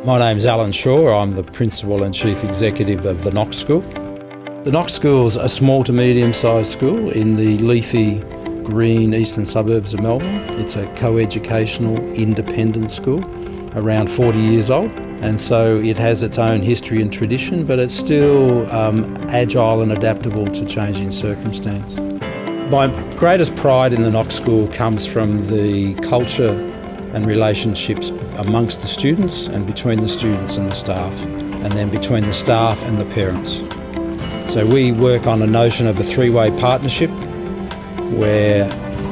My name's Alan Shaw. I'm the Principal and Chief Executive of the Knox School. The Knox School's a small to medium-sized school in the leafy green eastern suburbs of Melbourne. It's a co-educational independent school, around 40 years old, and so it has its own history and tradition, but it's still agile and adaptable to changing circumstance. My greatest pride in the Knox School comes from the culture and relationships amongst the students and between the students and the staff, and then between the staff and the parents. So we work on a notion of a three-way partnership where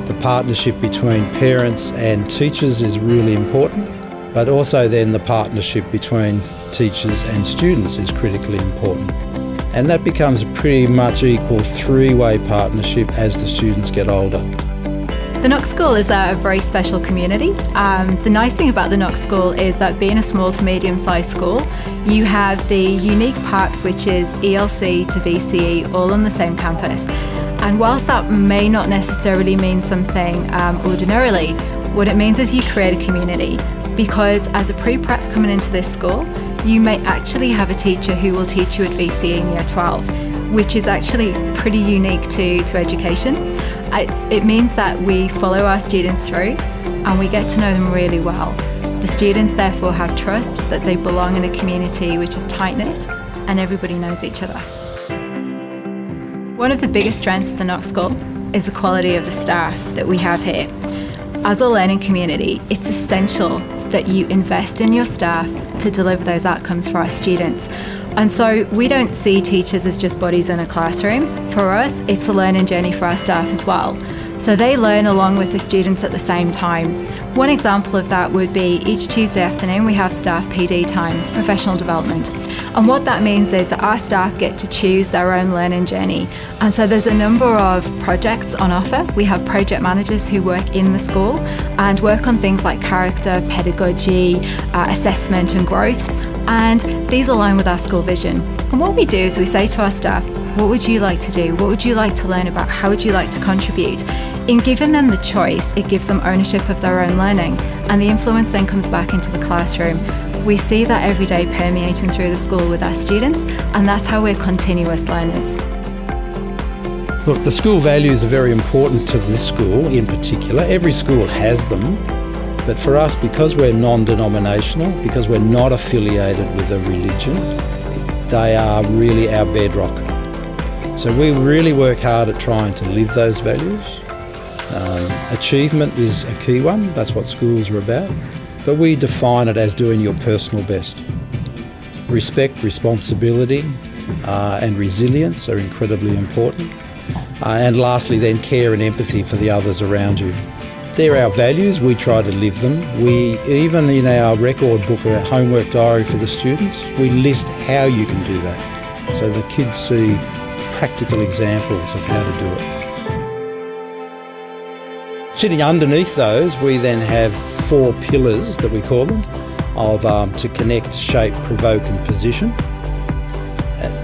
the partnership between parents and teachers is really important, but also then the partnership between teachers and students is critically important. And that becomes a pretty much equal three-way partnership as the students get older. The Knox School is a very special community. The nice thing about the Knox School is that being a small to medium-sized school, you have the unique part which is ELC to VCE all on the same campus. And whilst that may not necessarily mean something ordinarily, what it means is you create a community, because as a pre-prep coming into this school, you may actually have a teacher who will teach you at VCE in Year 12, which is actually pretty unique to education. It means that we follow our students through and we get to know them really well. The students therefore have trust that they belong in a community which is tight-knit and everybody knows each other. One of the biggest strengths of the Knox School is the quality of the staff that we have here. As a learning community, it's essential that you invest in your staff to deliver those outcomes for our students. And so we don't see teachers as just bodies in a classroom. For us, it's a learning journey for our staff as well. So they learn along with the students at the same time. One example of that would be each Tuesday afternoon we have staff PD time, professional development. And what that means is that our staff get to choose their own learning journey. And so there's a number of projects on offer. We have project managers who work in the school and work on things like character, pedagogy, assessment and growth. And these align with our school vision. And what we do is we say to our staff, what would you like to do? What would you like to learn about? How would you like to contribute? In giving them the choice, it gives them ownership of their own learning, and the influence then comes back into the classroom. We see that every day permeating through the school with our students, and that's how we're continuous learners. Look, the school values are very important to this school in particular. Every school has them. But for us, because we're non-denominational, because we're not affiliated with a religion, they are really our bedrock. So we really work hard at trying to live those values. Achievement is a key one, that's what schools are about, but we define it as doing your personal best. Respect, responsibility and resilience are incredibly important. And lastly then, care and empathy for the others around you. They're our values, we try to live them. We, even in our record book, our homework diary for the students, we list how you can do that. So the kids see practical examples of how to do it. Sitting underneath those, we then have 4 pillars that we call them, of to connect, shape, provoke and position.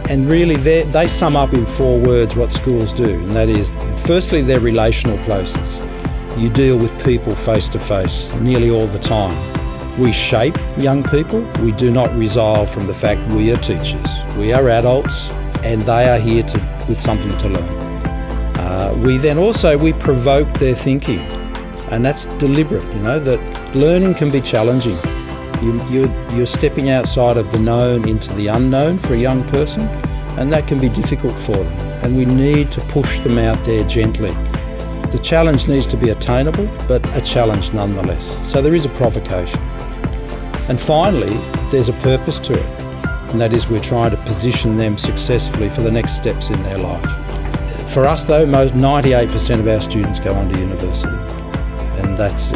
And really they sum up in 4 words what schools do, and that is, firstly, they're relational places. You deal with people face to face nearly all the time. We shape young people. We do not resile from the fact we are teachers. We are adults and they are here with something to learn. We provoke their thinking, and that's deliberate, that learning can be challenging. You're stepping outside of the known into the unknown for a young person, and that can be difficult for them, and we need to push them out there gently. The challenge needs to be attainable, but a challenge nonetheless. So there is a provocation. And finally, there's a purpose to it, and that is we're trying to position them successfully for the next steps in their life. For us though, 98% of our students go on to university, and that's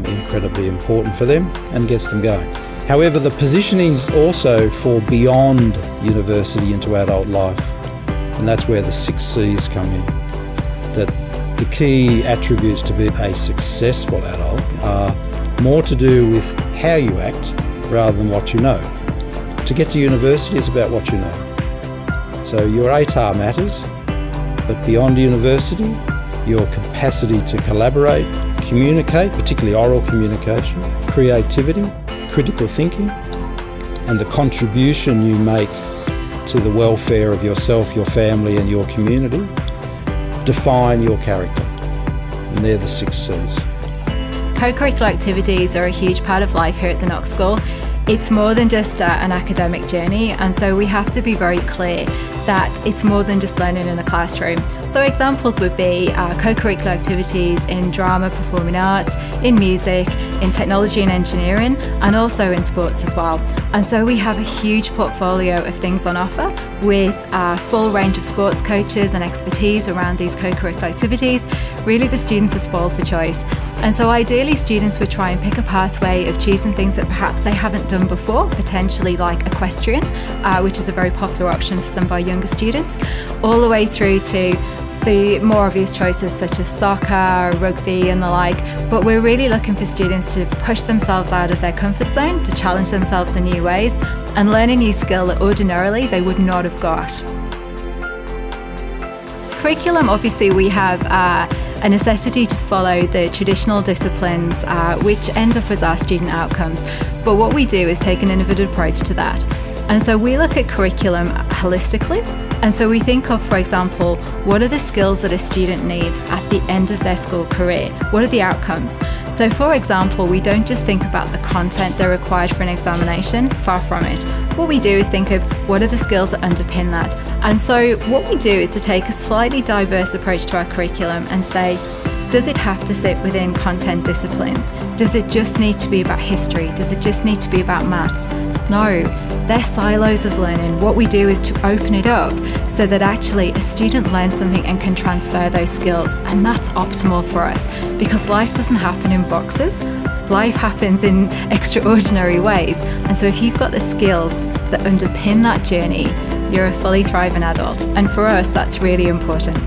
incredibly important for them and gets them going. However, the positioning is also for beyond university into adult life, and that's where the 6 C's come in. That the key attributes to be a successful adult are more to do with how you act rather than what you know. To get to university is about what you know. So your ATAR matters, but beyond university, your capacity to collaborate, communicate, particularly oral communication, creativity, critical thinking, and the contribution you make to the welfare of yourself, your family and your community define your character. And they're the 6 C's. Co-curricular activities are a huge part of life here at the Knox School. It's more than just an academic journey, and so we have to be very clear that it's more than just learning in a classroom. So examples would be co-curricular activities in drama, performing arts, in music, in technology and engineering, and also in sports as well. And so we have a huge portfolio of things on offer with a full range of sports coaches and expertise around these co-curricular activities. Really, the students are spoiled for choice. And so ideally students would try and pick a pathway of choosing things that perhaps they haven't done before, potentially like equestrian, which is a very popular option for some of our younger students, all the way through to the more obvious choices such as soccer, rugby and the like. But we're really looking for students to push themselves out of their comfort zone, to challenge themselves in new ways and learn a new skill that ordinarily they would not have got. Curriculum, obviously we have a necessity to follow the traditional disciplines which end up as our student outcomes. But what we do is take an innovative approach to that. And so we look at curriculum holistically. And so we think of, for example, what are the skills that a student needs at the end of their school career? What are the outcomes? So for example, we don't just think about the content they're required for an examination, far from it. What we do is think of what are the skills that underpin that. And so what we do is to take a slightly diverse approach to our curriculum and say, does it have to sit within content disciplines? Does it just need to be about history? Does it just need to be about maths? No, they're silos of learning. What we do is to open it up so that actually a student learns something and can transfer those skills. And that's optimal for us because life doesn't happen in boxes. Life happens in extraordinary ways. And so if you've got the skills that underpin that journey, you're a fully thriving adult. And for us, that's really important.